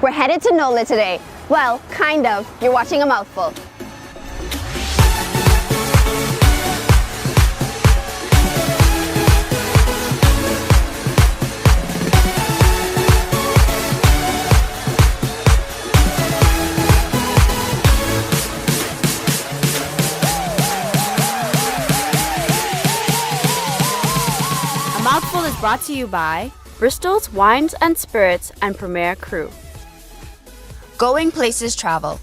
We're headed to NOLA today. Well, kind of. You're watching A Mouthful. A Mouthful is brought to you by Bristol's Wines and Spirits and Premier Crew. Going Places Travel.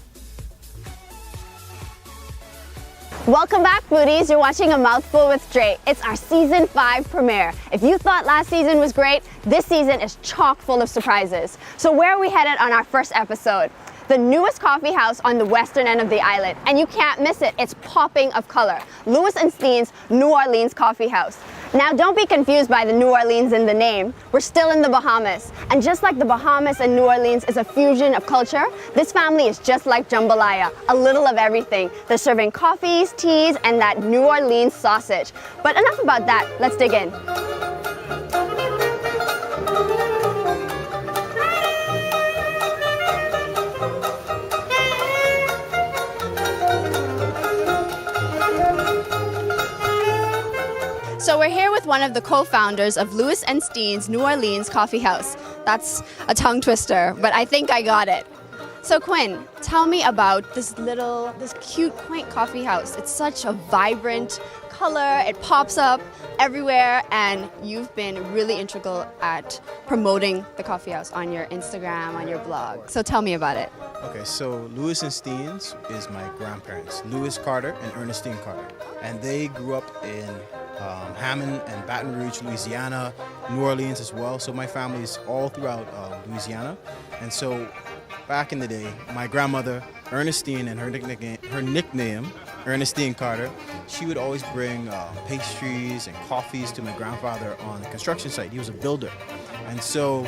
Welcome back, foodies. You're watching A Mouthful with Dre. It's our Season 5 premiere. If you thought last season was great, this season is chock full of surprises. So where are we headed on our first episode? The newest coffee house on the western end of the island, and you can't miss it. It's popping of color. Louis & Steen's New Orleans Coffee House. Now, don't be confused by the New Orleans in the name. We're still in the Bahamas. And just like the Bahamas and New Orleans is a fusion of culture, this family is just like jambalaya, a little of everything. They're serving coffees, teas, and that New Orleans sausage. But enough about that, let's dig in. So we're here with one of the co-founders of Louis & Steen's New Orleans Coffee House. That's a tongue twister, but I think I got it. So Quinn, tell me about this cute, quaint coffee house. It's such a vibrant color, it pops up everywhere, and you've been really integral at promoting the coffee house on your Instagram, on your blog. So tell me about it. Okay, so Louis & Steen's is my grandparents, Louis Carter and Ernestine Carter. And they grew up in Hammond and Baton Rouge, Louisiana, New Orleans as well. So my family is all throughout Louisiana. And so back in the day, my grandmother, Ernestine, and her nickname, Ernestine Carter, she would always bring pastries and coffees to my grandfather on the construction site. He was a builder. And so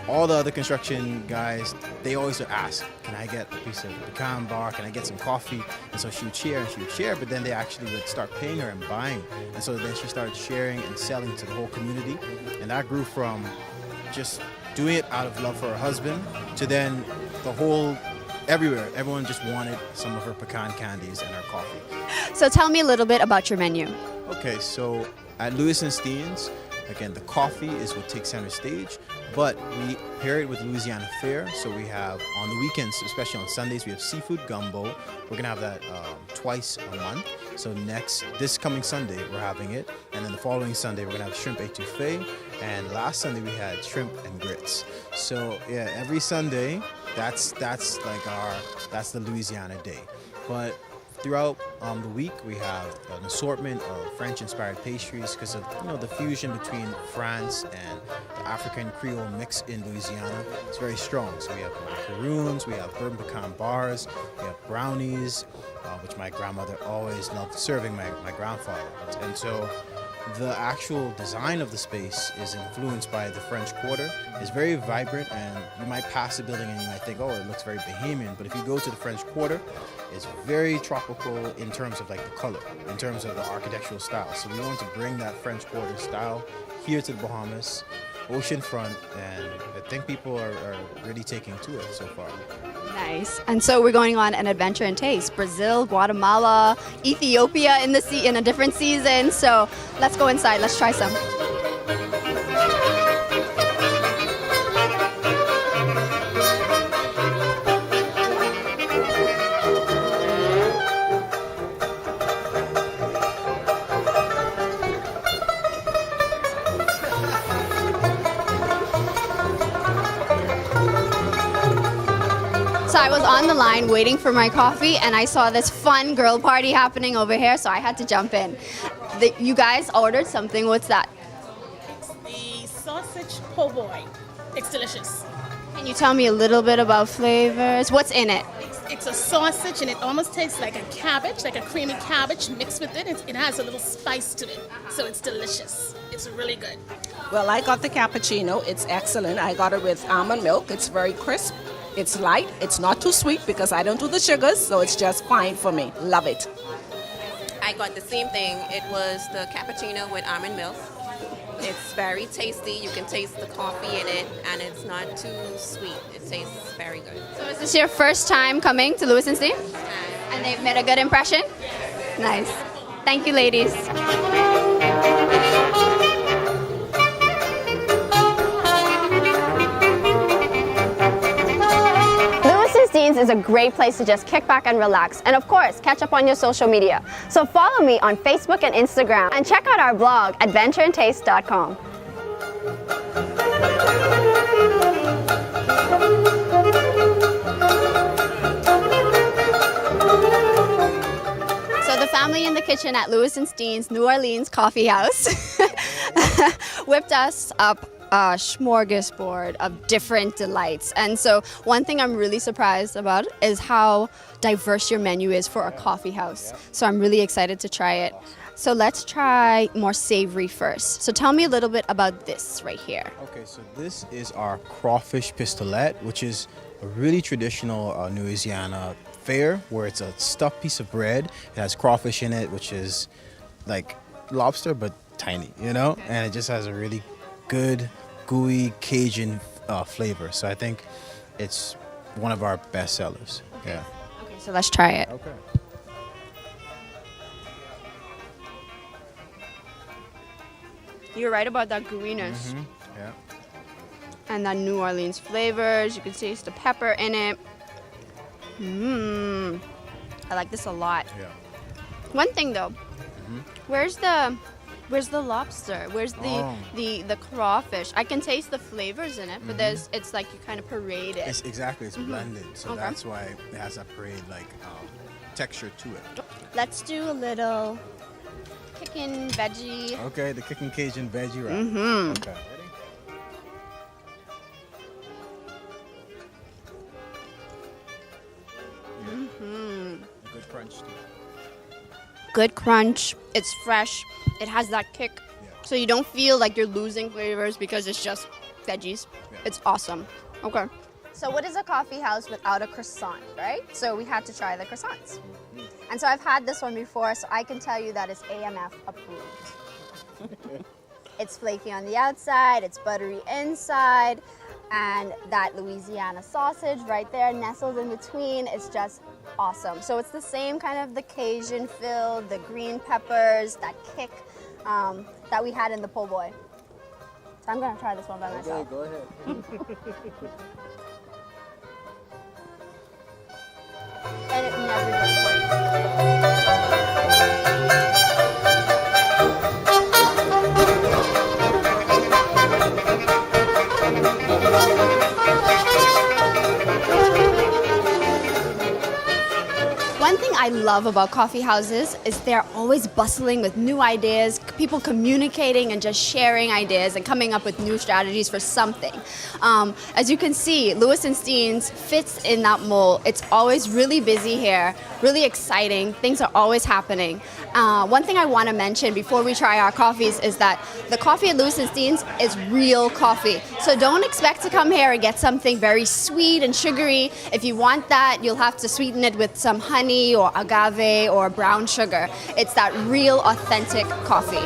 all the other construction guys, they always would ask, can I get a piece of pecan bar? Can I get some coffee? And so she would share, but then they actually would start paying her and buying. And so then she started sharing and selling to the whole community. And that grew from just doing it out of love for her husband to then everywhere. Everyone just wanted some of her pecan candies and her coffee. So tell me a little bit about your menu. Okay, so at Louis & Steen's, again, the coffee is what takes center stage, but we pair it with Louisiana fare. So we have, on the weekends, especially on Sundays, we have seafood gumbo. We're gonna have that twice a month. So this coming Sunday, we're having it. And then the following Sunday, we're gonna have shrimp etouffee. And last Sunday, we had shrimp and grits. So yeah, every Sunday, that's the Louisiana day. But throughout the week, we have an assortment of French-inspired pastries because of the fusion between France and the African Creole mix in Louisiana. It's very strong. So we have macaroons, we have bourbon pecan bars, we have brownies, which my grandmother always loved serving my grandfather. And so the actual design of the space is influenced by the French Quarter. It's very vibrant, and you might pass the building and you might think, oh, it looks very bohemian. But if you go to the French Quarter, it's very tropical in terms of like the color, in terms of the architectural style. So we want to bring that French Quarter style here to the Bahamas, oceanfront, and I think people are really taking to it so far. Nice. And so we're going on an adventure in taste. Brazil, Guatemala, Ethiopia in a different season. So let's go inside. Let's try some. So I was on the line waiting for my coffee, and I saw this fun girl party happening over here, so I had to jump in. You guys ordered something. What's that? It's the sausage po' boy. It's delicious. Can you tell me a little bit about flavors? What's in it? It's a sausage, and it almost tastes like a cabbage, like a creamy cabbage mixed with it. It has a little spice to it, so it's delicious. It's really good. Well, I got the cappuccino. It's excellent. I got it with almond milk. It's very crisp. It's light. It's not too sweet because I don't do the sugars, so it's just fine for me. Love it. I got the same thing. It was the cappuccino with almond milk. It's very tasty. You can taste the coffee in it, and it's not too sweet. It tastes very good. So is this your first time coming to Louis and Steens? And they've made a good impression? Nice. Thank you, ladies. Steens is a great place to just kick back and relax, and of course, catch up on your social media. So follow me on Facebook and Instagram, and check out our blog, adventureandtaste.com. So the family in the kitchen at Louis and Steens New Orleans Coffee House whipped us up a smorgasbord of different delights. And so one thing I'm really surprised about is how diverse your menu is for a coffee house. So I'm really excited to try it. So let's try more savory first. So tell me a little bit about this right here. Okay, so this is our crawfish pistolette, which is a really traditional Louisiana fare where it's a stuffed piece of bread. It has crawfish in it, which is like lobster but tiny, you know? And it just has a really good, gooey Cajun flavor. So I think it's one of our best sellers. Yeah. Okay, so let's try it. Okay. You're right about that gooiness. Yeah. And that New Orleans flavors. You can taste the pepper in it. I like this a lot. Yeah. One thing though, where's the lobster? Where's the crawfish? I can taste the flavors in it, but it's like you kind of parade it. It's blended, so Okay. that's why it has that parade like texture to it. Let's do a little kickin' veggie. Okay, the kicking Cajun veggie wrap. Okay. Ready? A good crunch too. Good crunch. It's fresh. It has that kick. Yeah. So you don't feel like you're losing flavors because it's just veggies. Yeah. It's awesome. Okay. So what is a coffee house without a croissant, right? So we had to try the croissants. And so I've had this one before, so I can tell you that it's AMF approved. It's flaky on the outside, it's buttery inside, and that Louisiana sausage right there nestled in between is just awesome. So it's the same kind of the Cajun feel, the green peppers, that kick that we had in the po' boy. So I'm gonna try this one by myself. Go ahead. And it never disappoints. One thing I love about coffee houses is they're always bustling with new ideas, people communicating and just sharing ideas and coming up with new strategies for something. As you can see, Louis and Steens fits in that mold. It's always really busy here, really exciting. Things are always happening. One thing I want to mention before we try our coffees is that the coffee at Louis and Steens is real coffee. So don't expect to come here and get something very sweet and sugary. If you want that, you'll have to sweeten it with some honey or agave or brown sugar. It's that real, authentic coffee.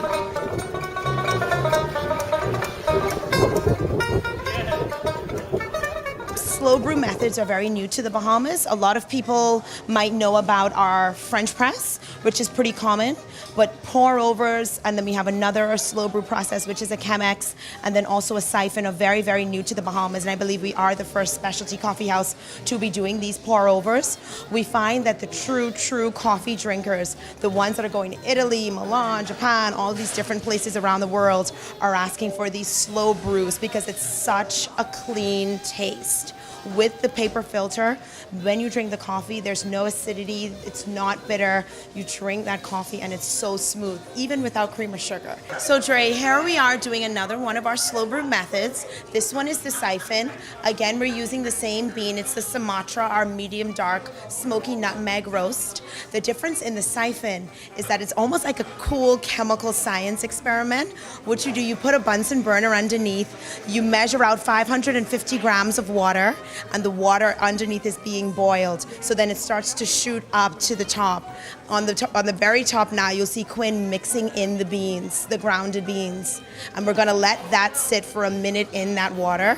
Slow brew methods are very new to the Bahamas. A lot of people might know about our French press, which is pretty common, but pour overs, and then we have another slow brew process, which is a Chemex, and then also a siphon are very, very new to the Bahamas, and I believe we are the first specialty coffee house to be doing these pour overs. We find that the true coffee drinkers, the ones that are going to Italy, Milan, Japan, all these different places around the world are asking for these slow brews because it's such a clean taste. With the paper filter, when you drink the coffee, there's no acidity, it's not bitter. You drink that coffee and it's so smooth, even without cream or sugar. So Dre, here we are doing another one of our slow brew methods. This one is the siphon. Again, we're using the same bean. It's the Sumatra, our medium dark smoky nutmeg roast. The difference in the siphon is that it's almost like a cool chemical science experiment. What you do, you put a Bunsen burner underneath, you measure out 550 grams of water, and the water underneath is being boiled. So then it starts to shoot up to the top. On the very top now, you'll see Quinn mixing in the beans, the grounded beans. And we're gonna let that sit for a minute in that water,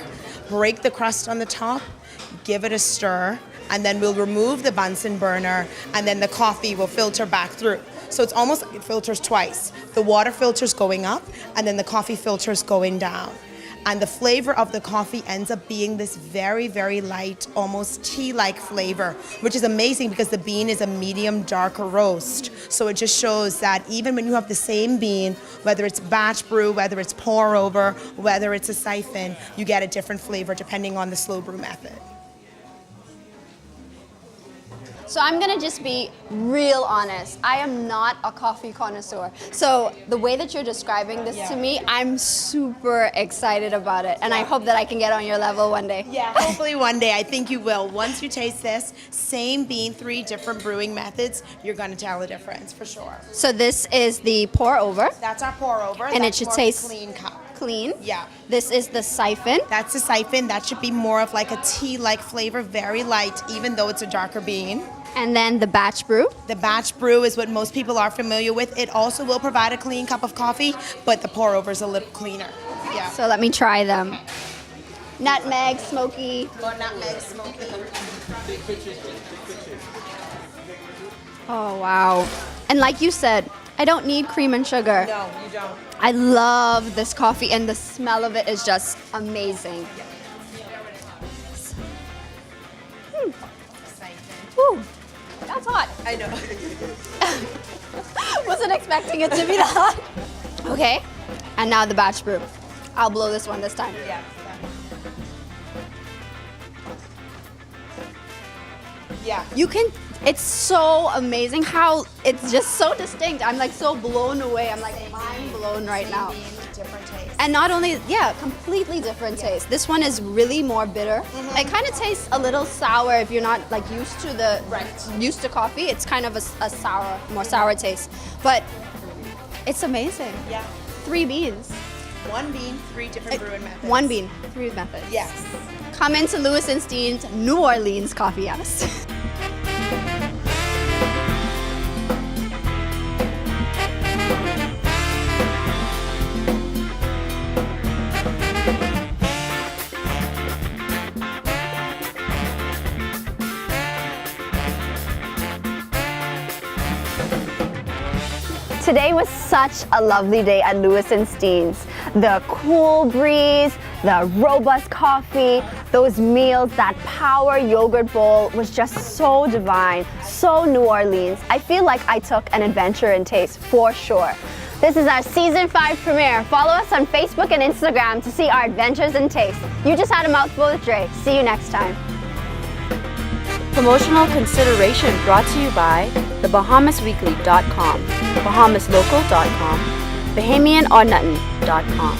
break the crust on the top, give it a stir, and then we'll remove the Bunsen burner, and then the coffee will filter back through. So it's almost like it filters twice. The water filter's going up, and then the coffee filter's going down. And the flavor of the coffee ends up being this very, very light, almost tea-like flavor, which is amazing because the bean is a medium darker roast. So it just shows that even when you have the same bean, whether it's batch brew, whether it's pour over, whether it's a siphon, you get a different flavor depending on the slow brew method. So I'm gonna just be real honest. I am not a coffee connoisseur. So the way that you're describing this to me, I'm super excited about it. And I hope that I can get on your level one day. Yeah, hopefully one day. I think you will. Once you taste this, same bean, 3 different brewing methods, you're gonna tell the difference for sure. So this is the pour over. That's our pour over. And it should more of a taste clean cup. Clean. Yeah. This is the siphon. That's the siphon. That should be more of like a tea-like flavor, very light, even though it's a darker bean. And then the batch brew. The batch brew is what most people are familiar with. It also will provide a clean cup of coffee, but the pour over is a little cleaner. Yeah. So let me try them. Nutmeg, smoky. More nutmeg, smoky. Oh, wow. And like you said, I don't need cream and sugar. No, you don't. I love this coffee and the smell of it is just amazing. Whew, that's hot. I know. Wasn't expecting it to be that hot. Okay, and now the batch brew. I'll blow this one this time. Yeah. Yeah. You can, it's so amazing how it's just so distinct. I'm like so blown away. I'm like mind blown right now. Different taste. And not only, yeah, completely different taste. This one is really more bitter. It kind of tastes a little sour if you're not like used to used to coffee. It's kind of a sour, more sour taste. But it's amazing. Yeah. 3 beans. 1 bean, 3 different brewing methods. 1 bean, 3 methods. Yes. Come into Louis and Steen's New Orleans Coffee House. Today was such a lovely day at Louis and Steen's. The cool breeze, the robust coffee, those meals, that power yogurt bowl was just so divine, so New Orleans. I feel like I took an adventure in taste for sure. This is our season 5 premiere. Follow us on Facebook and Instagram to see our adventures in taste. You just had a mouthful with Dre. See you next time. Promotional consideration brought to you by thebahamasweekly.com, bahamaslocal.com, bahamianonnutton.com.